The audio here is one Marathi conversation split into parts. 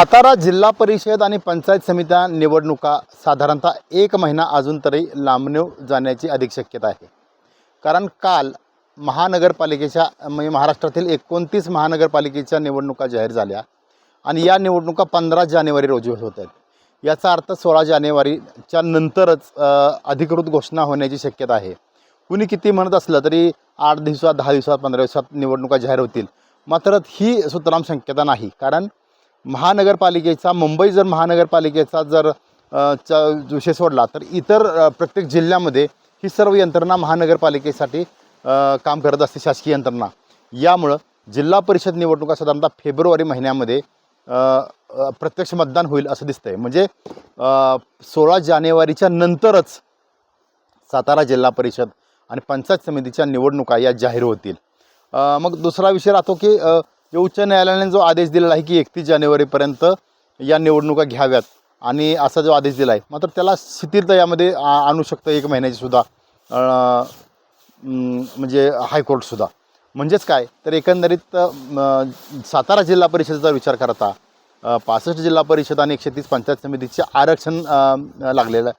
सातारा जिल्हा परिषद आणि पंचायत समित्या निवडणुका साधारणतः 1 महिना अजून तरी लांबणीवर जाण्याची अधिक शक्यता आहे. कारण काल महानगरपालिकेच्या महाराष्ट्रातील 29 महानगरपालिकेच्या निवडणुका जाहीर झाल्या आणि या निवडणुका 15 जानेवारी रोजी होत आहेत. याचा अर्थ 16 जानेवारीच्या नंतरच अधिकृत घोषणा होण्याची शक्यता आहे. कुणी किती म्हणत असलं तरी 8 दिवसात, 10 दिवसात, 15 दिवसात निवडणुका जाहीर होतील. मात्र ही सुतराम शक्यता नाही. कारण महानगरपालिकेचा मुंबई महानगरपालिकेचा जर विषय सोडला तर इतर प्रत्येक जिल्ह्यामध्ये ही सर्व यंत्रणा महानगरपालिकेसाठी काम करत असते, शासकीय यंत्रणा. यामुळं जिल्हा परिषद निवडणुका साधारणतः फेब्रुवारी महिन्यामध्ये प्रत्यक्ष मतदान होईल असं दिसतंय. म्हणजे 16 जानेवारीच्या नंतरच सातारा जिल्हा परिषद आणि पंचायत समितीच्या निवडणुका या जाहीर होतील. मग दुसरा विषय राहतो की उच्च न्यायालयाने जो आदेश दिलेला आहे की 31 जानेवारीपर्यंत या निवडणुका घ्याव्यात आणि असा जो आदेश दिला आहे, मात्र त्याला शिथिलता यामध्ये आणू शकतं 1 महिन्याची सुद्धा, म्हणजे हायकोर्टसुद्धा. म्हणजेच काय तर एकंदरीत सातारा जिल्हा परिषदेचा विचार करता 65 जिल्हा परिषद आणि 130 पंचायत समितीचे आरक्षण लागलेलं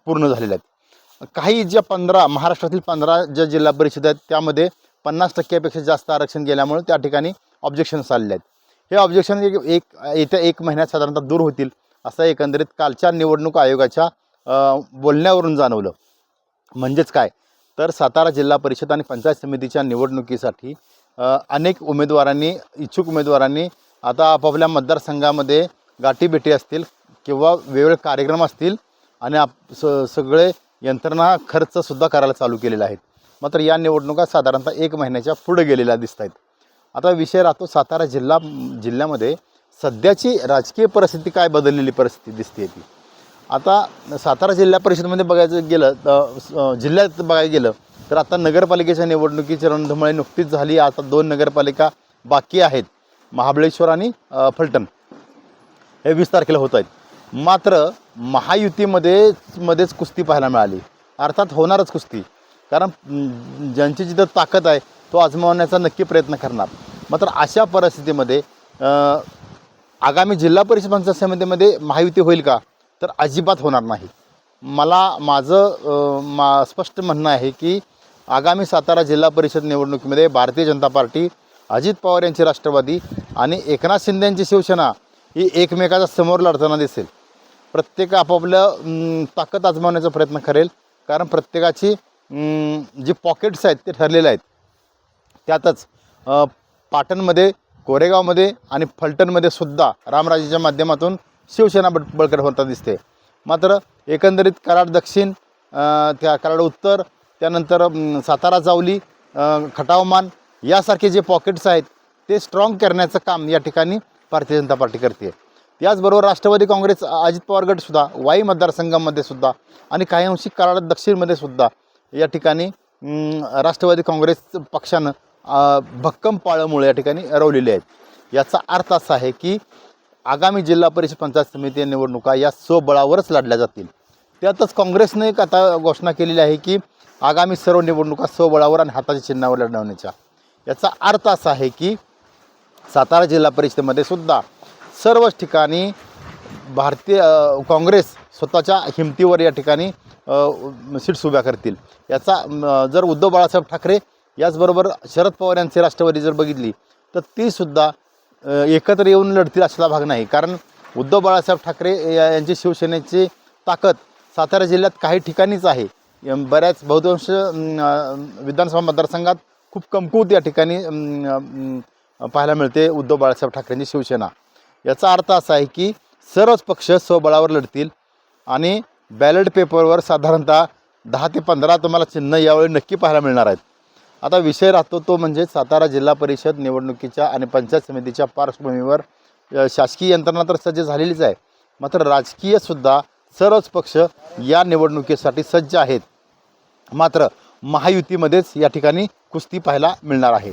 पूर्ण झालेलं आहेत. काही ज्या 15 महाराष्ट्रातील 15 ज्या जिल्हा परिषद आहेत त्यामध्ये 50% जास्त आरक्षण गेल्यामुळे त्या ठिकाणी ऑब्जेक्शन्स आलेले आहेत. हे ऑब्जेक्शन येत्या 1 महिन्यात साधारणतः दूर होतील असं एकंदरीत कालच्या निवडणूक आयोगाच्या बोलण्यावरून जाणवलं. म्हणजेच काय तर सातारा जिल्हा परिषद आणि पंचायत समितीच्या निवडणुकीसाठी अनेक इच्छुक उमेदवारांनी आता आपापल्या मतदारसंघामध्ये गाठीभेटी असतील किंवा वेगवेगळे कार्यक्रम असतील आणि सगळे यंत्रणा खर्चसुद्धा करायला चालू केलेले आहेत. मात्र या निवडणुका साधारणतः 1 महिन्याच्या पुढे गेलेल्या दिसत आहेत. आता विषय राहतो सातारा जिल्ह्यामध्ये सध्याची राजकीय परिस्थिती काय बदललेली परिस्थिती दिसते ती. आता सातारा जिल्हा परिषदेमध्ये जिल्ह्यात बघायला गेलं तर आता नगरपालिकेच्या निवडणुकीची रणधुमाळी नुकतीच झाली. आता 2 नगरपालिका बाकी आहेत, महाबळेश्वर आणि फलटण. हे 20 तारखेला होत आहेत. मात्र महायुतीमध्येच कुस्ती पाहायला मिळाली. अर्थात होणारच कुस्ती, कारण ज्यांची जिथं ताकद आहे तो आजमावण्याचा नक्की प्रयत्न करणार. मात्र अशा परिस्थितीमध्ये आगामी जिल्हा परिषद पंचायत समितीमध्ये महायुती होईल का तर अजिबात होणार नाही. माझं स्पष्ट म्हणणं आहे की आगामी सातारा जिल्हा परिषद निवडणुकीमध्ये भारतीय जनता पार्टी, अजित पवार यांची राष्ट्रवादी आणि एकनाथ शिंदे यांची शिवसेना ही एकमेकाच्या समोर लढताना दिसेल. प्रत्येक आपापलं ताकद आजमावण्याचा प्रयत्न करेल. कारण प्रत्येकाची जी पॉकेट्स आहेत ते ठरलेले आहेत. त्यातच पाटणमध्ये, कोरेगावमध्ये आणि फलटणमध्ये सुद्धा रामराजेच्या माध्यमातून शिवसेना बळकट होताना दिसते. मात्र एकंदरीत कराड दक्षिण, त्या कराड उत्तर, त्यानंतर सातारा जावली, खटावमान यासारखे जे पॉकेट्स आहेत ते स्ट्रॉंग करण्याचं काम या ठिकाणी भारतीय जनता पार्टी करते. त्याचबरोबर राष्ट्रवादी काँग्रेस, अजित पवार गटसुद्धा वाई मतदारसंघामध्ये सुद्धा आणि काही अंशी कराड दक्षिणमध्ये सुद्धा या ठिकाणी राष्ट्रवादी काँग्रेस पक्षानं भक्कम पाळमुळे या ठिकाणी रवलेले आहेत. याचा अर्थ असा आहे की आगामी जिल्हा परिषद पंचायत समिती निवडणुका या स्वबळावरच लढल्या जातील. त्यातच काँग्रेसने एक आता घोषणा केलेली आहे की आगामी सर्व निवडणुका स्वबळावर आणि हाताच्या चिन्हावर लढवण्याच्या. याचा अर्थ असा आहे की सातारा जिल्हा परिषदेमध्ये सुद्धा सर्वच ठिकाणी भारतीय काँग्रेस स्वतःच्या हिमतीवर या ठिकाणी सीट्स उभ्या करतील. याचा जर उद्धव बाळासाहेब ठाकरे याचबरोबर शरद पवार यांची राष्ट्रवादी जर बघितली तर ती सुद्धा एकत्र येऊन लढतील असा भाग नाही. कारण उद्धव बाळासाहेब ठाकरे यांची शिवसेनेची ताकद सातारा जिल्ह्यात काही ठिकाणीच आहे. बऱ्याच बहुतांश विधानसभा मतदारसंघात खूप कमकुवत या ठिकाणी पाहायला मिळते उद्धव बाळासाहेब ठाकरेंची शिवसेना. याचा अर्थ असा आहे की सर्वच पक्ष स्वबळावर लढतील आणि बॅलेट पेपरवर साधारणतः 10 ते 15 तुम्हाला चिन्ह यावेळी नक्की पाहायला मिळणार आहेत. आता विषय राहतो तो म्हणजे सातारा जिल्हा परिषद निवडणुकीच्या आणि पंचायत समितीच्या पार्श्वभूमीवर शासकीय यंत्रणा तर सज्ज झालेलीच आहे. मात्र राजकीयसुद्धा सर्वच पक्ष या निवडणुकीसाठी सज्ज आहेत. मात्र महायुतीमध्येच या ठिकाणी कुस्ती पाहायला मिळणार आहे.